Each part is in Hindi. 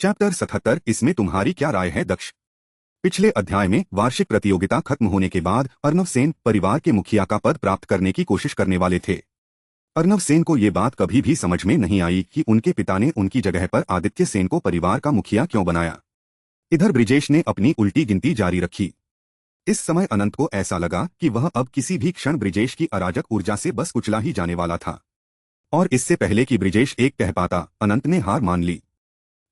चैप्टर 77 इसमें तुम्हारी क्या राय है दक्ष। पिछले अध्याय में वार्षिक प्रतियोगिता खत्म होने के बाद अर्नव सेन परिवार के मुखिया का पद प्राप्त करने की कोशिश करने वाले थे। अर्नव सेन को ये बात कभी भी समझ में नहीं आई कि उनके पिता ने उनकी जगह पर आदित्य सेन को परिवार का मुखिया क्यों बनाया। इधर ब्रिजेश ने अपनी उल्टी गिनती जारी रखी। इस समय अनंत को ऐसा लगा कि वह अब किसी भी क्षण ब्रिजेश की अराजक ऊर्जा से बस कुचला ही जाने वाला था। और इससे पहले कि ब्रिजेश एक कह पाता, अनंत ने हार मान ली,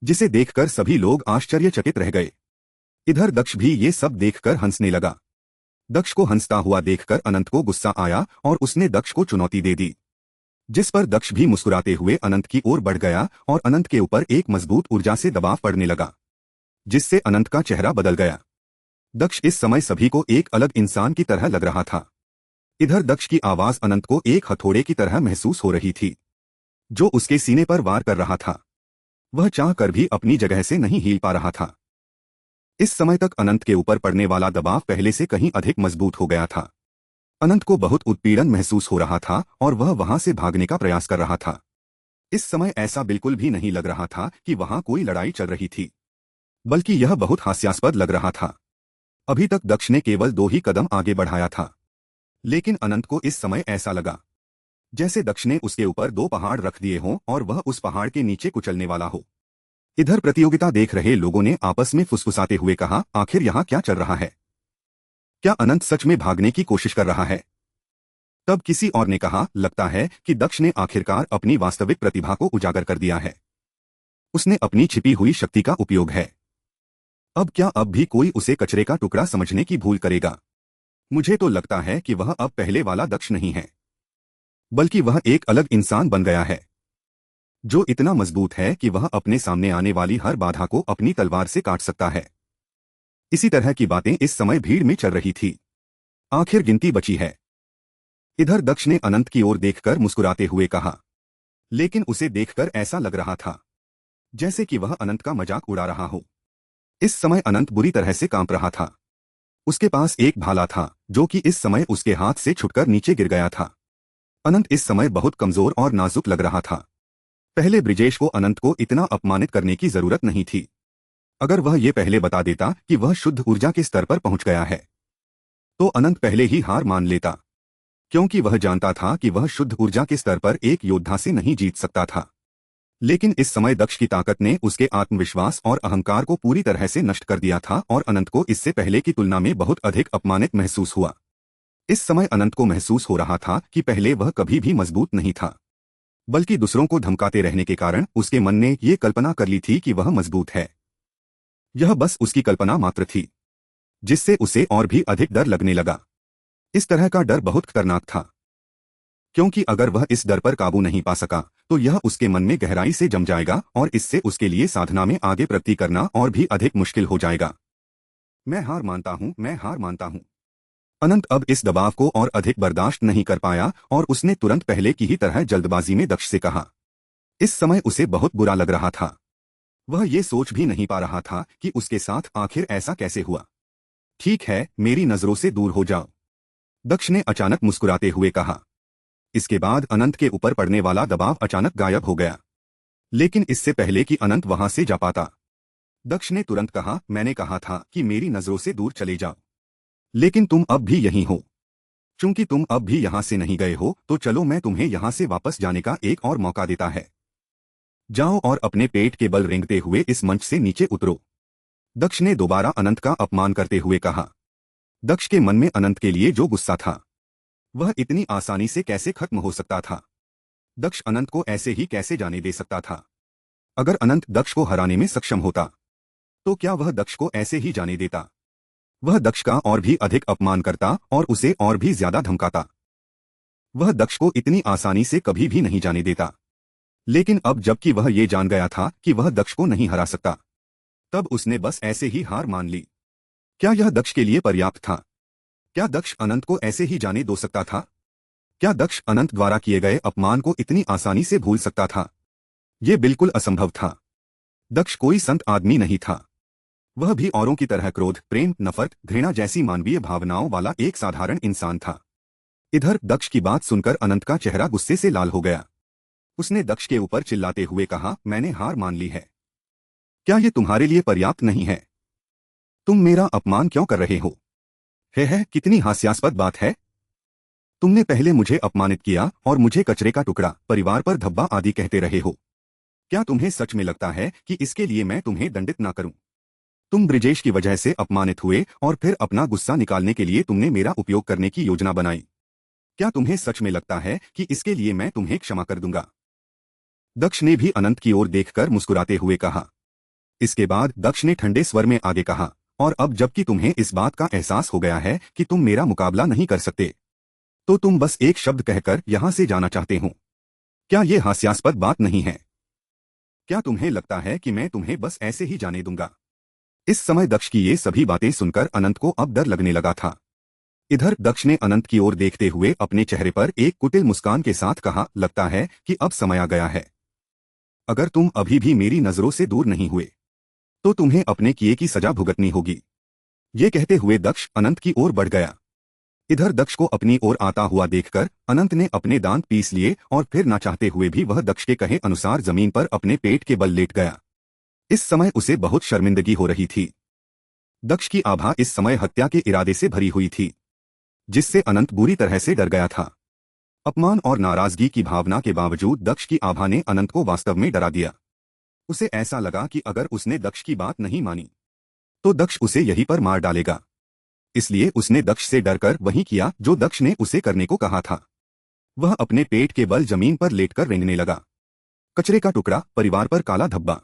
जिसे देखकर सभी लोग आश्चर्यचकित रह गए। इधर दक्ष भी ये सब देखकर हंसने लगा। दक्ष को हंसता हुआ देखकर अनंत को गुस्सा आया और उसने दक्ष को चुनौती दे दी, जिस पर दक्ष भी मुस्कुराते हुए अनंत की ओर बढ़ गया और अनंत के ऊपर एक मजबूत ऊर्जा से दबाव पड़ने लगा, जिससे अनंत का चेहरा बदल गया। दक्ष इस समय सभी को एक अलग इंसान की तरह लग रहा था। इधर दक्ष की आवाज अनंत को एक हथौड़े की तरह महसूस हो रही थी, जो उसके सीने पर वार कर रहा था। वह चाह कर भी अपनी जगह से नहीं हिल पा रहा था। इस समय तक अनंत के ऊपर पड़ने वाला दबाव पहले से कहीं अधिक मजबूत हो गया था। अनंत को बहुत उत्पीड़न महसूस हो रहा था और वह वहां से भागने का प्रयास कर रहा था। इस समय ऐसा बिल्कुल भी नहीं लग रहा था कि वहां कोई लड़ाई चल रही थी, बल्कि यह बहुत हास्यास्पद लग रहा था। अभी तक दक्ष ने केवल 2 ही कदम आगे बढ़ाया था, लेकिन अनंत को इस समय ऐसा लगा जैसे दक्ष ने उसके ऊपर 2 पहाड़ रख दिए हों और वह उस पहाड़ के नीचे कुचलने वाला हो। इधर प्रतियोगिता देख रहे लोगों ने आपस में फुसफुसाते हुए कहा, आखिर यहाँ क्या चल रहा है? क्या अनंत सच में भागने की कोशिश कर रहा है? तब किसी और ने कहा, लगता है कि दक्ष ने आखिरकार अपनी वास्तविक प्रतिभा को उजागर कर दिया है। उसने अपनी छिपी हुई शक्ति का उपयोग है। अब भी कोई उसे कचरे का टुकड़ा समझने की भूल करेगा? मुझे तो लगता है कि वह अब पहले वाला दक्ष नहीं है, बल्कि वह एक अलग इंसान बन गया है, जो इतना मजबूत है कि वह अपने सामने आने वाली हर बाधा को अपनी तलवार से काट सकता है। इसी तरह की बातें इस समय भीड़ में चल रही थी। आखिर गिनती बची है। इधर दक्ष ने अनंत की ओर देखकर मुस्कुराते हुए कहा, लेकिन उसे देखकर ऐसा लग रहा था जैसे कि वह अनंत का मजाक उड़ा रहा हो। इस समय अनंत बुरी तरह से कांप रहा था। उसके पास एक भाला था, जो कि इस समय उसके हाथ से छुटकर नीचे गिर गया था। अनंत इस समय बहुत कमजोर और नाजुक लग रहा था। पहले ब्रिजेश को अनंत को इतना अपमानित करने की जरूरत नहीं थी। अगर वह ये पहले बता देता कि वह शुद्ध ऊर्जा के स्तर पर पहुंच गया है, तो अनंत पहले ही हार मान लेता, क्योंकि वह जानता था कि वह शुद्ध ऊर्जा के स्तर पर एक योद्धा से नहीं जीत सकता था। लेकिन इस समय दक्ष की ताकत ने उसके आत्मविश्वास और अहंकार को पूरी तरह से नष्ट कर दिया था और अनंत को इससे पहले की तुलना में बहुत अधिक अपमानित महसूस हुआ। इस समय अनंत को महसूस हो रहा था कि पहले वह कभी भी मजबूत नहीं था, बल्कि दूसरों को धमकाते रहने के कारण उसके मन ने ये कल्पना कर ली थी कि वह मजबूत है। यह बस उसकी कल्पना मात्र थी, जिससे उसे और भी अधिक डर लगने लगा। इस तरह का डर बहुत खतरनाक था, क्योंकि अगर वह इस डर पर काबू नहीं पा सका तो यह उसके मन में गहराई से जम जाएगा और इससे उसके लिए साधना में आगे प्रगति करना और भी अधिक मुश्किल हो जाएगा। मैं हार मानता हूं, मैं हार मानता हूं। अनंत अब इस दबाव को और अधिक बर्दाश्त नहीं कर पाया और उसने तुरंत पहले की ही तरह जल्दबाजी में दक्ष से कहा। इस समय उसे बहुत बुरा लग रहा था। वह ये सोच भी नहीं पा रहा था कि उसके साथ आखिर ऐसा कैसे हुआ। ठीक है, मेरी नजरों से दूर हो जाओ, दक्ष ने अचानक मुस्कुराते हुए कहा। इसके बाद अनंत के ऊपर पड़ने वाला दबाव अचानक गायब हो गया। लेकिन इससे पहले कि अनंत वहां से जा पाता, दक्ष ने तुरंत कहा, मैंने कहा था कि मेरी नजरों से दूर चले जाओ, लेकिन तुम अब भी यहीं हो। चूंकि तुम अब भी यहां से नहीं गए हो, तो चलो मैं तुम्हें यहां से वापस जाने का एक और मौका देता है। जाओ और अपने पेट के बल रेंगते हुए इस मंच से नीचे उतरो, दक्ष ने दोबारा अनंत का अपमान करते हुए कहा। दक्ष के मन में अनंत के लिए जो गुस्सा था, वह इतनी आसानी से कैसे खत्म हो सकता था? दक्ष अनंत को ऐसे ही कैसे जाने दे सकता था? अगर अनंत दक्ष को हराने में सक्षम होता, तो क्या वह दक्ष को ऐसे ही जाने देता? वह दक्ष का और भी अधिक अपमान करता और उसे और भी ज्यादा धमकाता। वह दक्ष को इतनी आसानी से कभी भी नहीं जाने देता। लेकिन अब जबकि वह ये जान गया था कि वह दक्ष को नहीं हरा सकता, तब उसने बस ऐसे ही हार मान ली। क्या यह दक्ष के लिए पर्याप्त था? क्या दक्ष अनंत को ऐसे ही जाने दो सकता था? क्या दक्ष अनंत द्वारा किए गए अपमान को इतनी आसानी से भूल सकता था? यह बिल्कुल असंभव था। दक्ष कोई संत आदमी नहीं था। वह भी औरों की तरह क्रोध, प्रेम, नफरत, घृणा जैसी मानवीय भावनाओं वाला एक साधारण इंसान था। इधर दक्ष की बात सुनकर अनंत का चेहरा गुस्से से लाल हो गया। उसने दक्ष के ऊपर चिल्लाते हुए कहा, मैंने हार मान ली है। क्या ये तुम्हारे लिए पर्याप्त नहीं है? तुम मेरा अपमान क्यों कर रहे हो? है कितनी हास्यास्पद बात है। तुमने पहले मुझे अपमानित किया और मुझे कचरे का टुकड़ा, परिवार पर धब्बा आदि कहते रहे हो। क्या तुम्हें सच में लगता है कि इसके लिए मैं तुम्हें दंडित ना करूं? तुम ब्रिजेश की वजह से अपमानित हुए और फिर अपना गुस्सा निकालने के लिए तुमने मेरा उपयोग करने की योजना बनाई। क्या तुम्हें सच में लगता है कि इसके लिए मैं तुम्हें क्षमा कर दूंगा? दक्ष ने भी अनंत की ओर देखकर मुस्कुराते हुए कहा। इसके बाद दक्ष ने ठंडे स्वर में आगे कहा, और अब जबकि तुम्हें इस बात का एहसास हो गया है कि तुम मेरा मुकाबला नहीं कर सकते, तो तुम बस एक शब्द कहकर यहां से जाना चाहते हो। क्या यह हास्यास्पद बात नहीं है? क्या तुम्हें लगता है कि मैं तुम्हें बस ऐसे ही जाने दूंगा? इस समय दक्ष की ये सभी बातें सुनकर अनंत को अब डर लगने लगा था। इधर दक्ष ने अनंत की ओर देखते हुए अपने चेहरे पर एक कुटिल मुस्कान के साथ कहा, लगता है कि अब समय आ गया है। अगर तुम अभी भी मेरी नजरों से दूर नहीं हुए तो तुम्हें अपने किए की सजा भुगतनी होगी। ये कहते हुए दक्ष अनंत की ओर बढ़ गया। इधर दक्ष को अपनी ओर आता हुआ देखकर अनंत ने अपने दांत पीस लिए और फिर ना चाहते हुए भी वह दक्ष के कहे अनुसार जमीन पर अपने पेट के बल लेट गया। इस समय उसे बहुत शर्मिंदगी हो रही थी। दक्ष की आभा इस समय हत्या के इरादे से भरी हुई थी, जिससे अनंत बुरी तरह से डर गया था। अपमान और नाराजगी की भावना के बावजूद दक्ष की आभा ने अनंत को वास्तव में डरा दिया। उसे ऐसा लगा कि अगर उसने दक्ष की बात नहीं मानी तो दक्ष उसे यहीं पर मार डालेगा। इसलिए उसने दक्ष से डरकर वही किया जो दक्ष ने उसे करने को कहा था। वह अपने पेट के बल जमीन पर लेटकर रेंगने लगा। कचरे का टुकड़ा, परिवार पर काला धब्बा।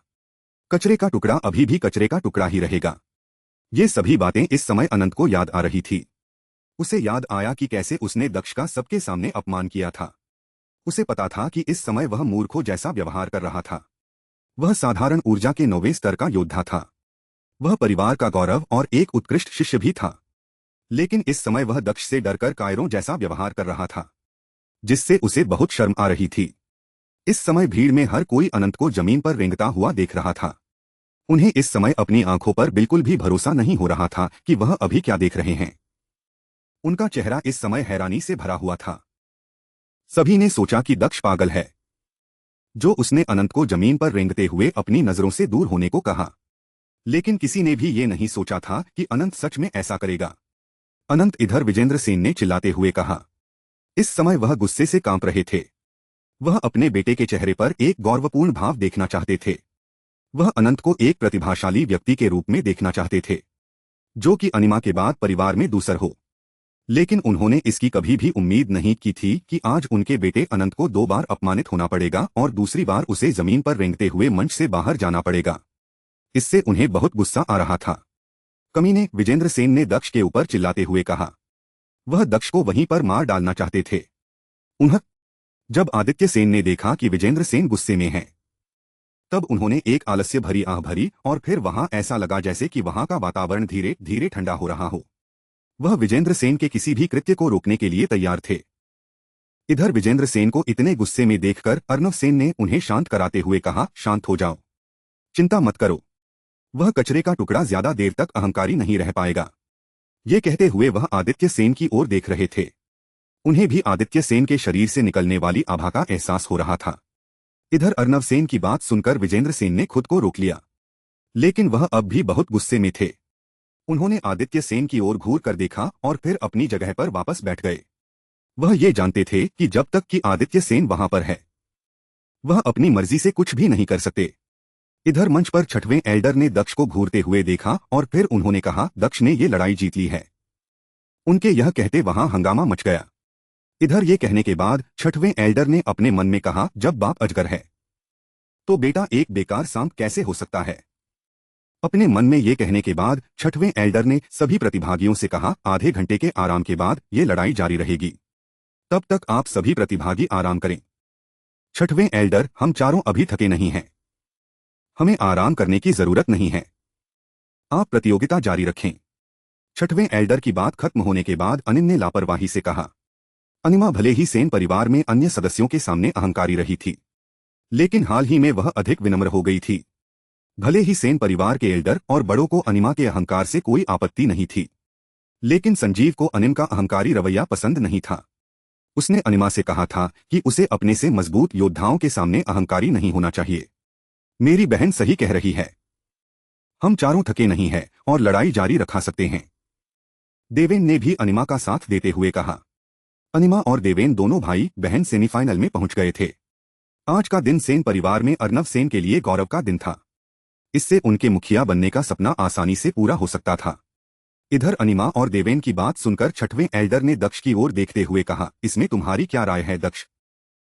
कचरे का टुकड़ा अभी भी कचरे का टुकड़ा ही रहेगा। ये सभी बातें इस समय अनंत को याद आ रही थी। उसे याद आया कि कैसे उसने दक्ष का सबके सामने अपमान किया था। उसे पता था कि इस समय वह मूर्खों जैसा व्यवहार कर रहा था। वह साधारण ऊर्जा के 9वें स्तर का योद्धा था। वह परिवार का गौरव और एक उत्कृष्ट शिष्य भी था। लेकिन इस समय वह दक्ष से डरकर कायरों जैसा व्यवहार कर रहा था, जिससे उसे बहुत शर्म आ रही थी। इस समय भीड़ में हर कोई अनंत को जमीन पर रेंगता हुआ देख रहा था। उन्हें इस समय अपनी आंखों पर बिल्कुल भी भरोसा नहीं हो रहा था कि वह अभी क्या देख रहे हैं। उनका चेहरा इस समय हैरानी से भरा हुआ था। सभी ने सोचा कि दक्ष पागल है, जो उसने अनंत को जमीन पर रेंगते हुए अपनी नजरों से दूर होने को कहा। लेकिन किसी ने भी ये नहीं सोचा था कि अनंत सच में ऐसा करेगा। अनंत, इधर विजेंद्र सेन ने चिल्लाते हुए कहा। इस समय वह गुस्से से कांप रहे थे। वह अपने बेटे के चेहरे पर एक गौरवपूर्ण भाव देखना चाहते थे। वह अनंत को एक प्रतिभाशाली व्यक्ति के रूप में देखना चाहते थे, जो कि अनिमा के बाद परिवार में दूसर हो। लेकिन उन्होंने इसकी कभी भी उम्मीद नहीं की थी कि आज उनके बेटे अनंत को 2 बार अपमानित होना पड़ेगा और दूसरी बार उसे जमीन पर रेंगते हुए मंच से बाहर जाना पड़ेगा। इससे उन्हें बहुत गुस्सा आ रहा था। कमीने, विजेंद्र सेन ने दक्ष के ऊपर चिल्लाते हुए कहा। वह दक्ष को वहीं पर मार डालना चाहते थे। जब आदित्य सेन ने देखा कि विजेंद्र सेन गुस्से में हैं, तब उन्होंने एक आलस्य भरी आह भरी और फिर वहां ऐसा लगा जैसे कि वहां का वातावरण धीरे धीरे ठंडा हो रहा हो। वह विजेंद्र सेन के किसी भी कृत्य को रोकने के लिए तैयार थे। इधर विजेंद्र सेन को इतने गुस्से में देखकर अर्नव सेन ने उन्हें शांत कराते हुए कहा, शांत हो जाओ, चिंता मत करो। वह कचरे का टुकड़ा ज्यादा देर तक अहंकारी नहीं रह पाएगा। ये कहते हुए वह आदित्य सेन की ओर देख रहे थे। उन्हें भी आदित्य सेन के शरीर से निकलने वाली आभा का एहसास हो रहा था। इधर अर्नव सेन की बात सुनकर विजेंद्र सेन ने खुद को रोक लिया, लेकिन वह अब भी बहुत गुस्से में थे। उन्होंने आदित्य सेन की ओर घूर कर देखा और फिर अपनी जगह पर वापस बैठ गए। वह ये जानते थे कि जब तक कि आदित्य सेन वहां पर है, वह अपनी मर्जी से कुछ भी नहीं कर सकते। इधर मंच पर 6वें एल्डर ने दक्ष को घूरते हुए देखा और फिर उन्होंने कहा, दक्ष ने ये लड़ाई जीत ली है। उनके यह कहते वहां हंगामा मच गया। इधर ये कहने के बाद 6वें एल्डर ने अपने मन में कहा, जब बाप अजगर है तो बेटा एक बेकार सांप कैसे हो सकता है। अपने मन में ये कहने के बाद 6वें एल्डर ने सभी प्रतिभागियों से कहा, आधे घंटे के आराम के बाद ये लड़ाई जारी रहेगी। तब तक आप सभी प्रतिभागी आराम करें। 6वें एल्डर, हम चारों अभी थके नहीं हैं। हमें आराम करने की जरूरत नहीं है। आप प्रतियोगिता जारी रखें। 6वें एल्डर की बात खत्म होने के बाद अनिल ने लापरवाही से कहा। अनिमा भले ही सेन परिवार में अन्य सदस्यों के सामने अहंकारी रही थी, लेकिन हाल ही में वह अधिक विनम्र हो गई थी। भले ही सेन परिवार के एल्डर और बड़ों को अनिमा के अहंकार से कोई आपत्ति नहीं थी, लेकिन संजीव को अनिम का अहंकारी रवैया पसंद नहीं था। उसने अनिमा से कहा था कि उसे अपने से मजबूत योद्धाओं के सामने अहंकारी नहीं होना चाहिए। मेरी बहन सही कह रही है। हम चारों थके नहीं हैं और लड़ाई जारी रखा सकते हैं। देवेन ने भी अनिमा का साथ देते हुए कहा। अनिमा और देवेन दोनों भाई बहन सेमीफाइनल में पहुंच गए थे। आज का दिन सेन परिवार में अर्नव सेन के लिए गौरव का दिन था। इससे उनके मुखिया बनने का सपना आसानी से पूरा हो सकता था। इधर अनिमा और देवेन की बात सुनकर छठवें एल्डर ने दक्ष की ओर देखते हुए कहा, इसमें तुम्हारी क्या राय है दक्ष?